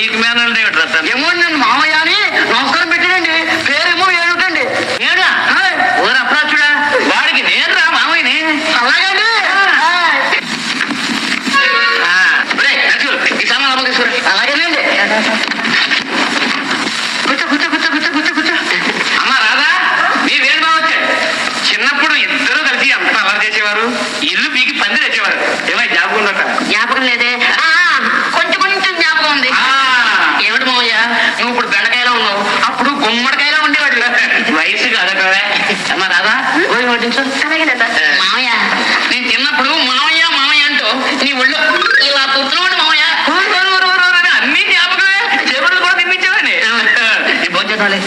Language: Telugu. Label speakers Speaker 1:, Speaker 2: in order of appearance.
Speaker 1: నీకు మేనల్ని
Speaker 2: ఏమో నేను మామయ్య అని నమస్కారం పెట్టానండి. పేరేమో ఏడుటండి.
Speaker 1: నేనా ఊరు అప్రాచుడా వాడికి నేను రా మామయ్యని.
Speaker 2: అలాగండి.
Speaker 1: ఈ సామాన్ తీసుకురా.
Speaker 2: అలాగేనండి. కూర్చో కూర్చో కూర్చో కూర్చో కూర్చో కూర్చో.
Speaker 1: అమ్మా రాదా మీ వేరు బాగా వచ్చాడు. చిన్నప్పుడు ఇద్దరు కలిసి ఎంత అలా చేసేవారు. ఇల్లు మీకు పంది తెచ్చేవారు. ఏమై జ్ఞాపకం ఉందట?
Speaker 2: జ్ఞాపకం లేదే. కొంచెం కొంచెం జ్ఞాపకం ఉంది. ఏమిటి మామయ్య నువ్వు ఇప్పుడు బెండకాయలో ఉన్నావు, అప్పుడు గుమ్మడికాయలో ఉండేవాడు.
Speaker 1: వయసు కాదటవే. అమ్మా రాదా
Speaker 2: పోయి వడ్డించు. మామయ్య నేను చిన్నప్పుడు మామయ్య మామయ్య అంటూ నీ ఒళ్ళు ఇలా కూర్చున్నాడు. మామయ్య
Speaker 1: అన్ని జ్ఞాపకమే. చెవులు కూడా తినిపించేవాడిని.
Speaker 2: భోజనాలే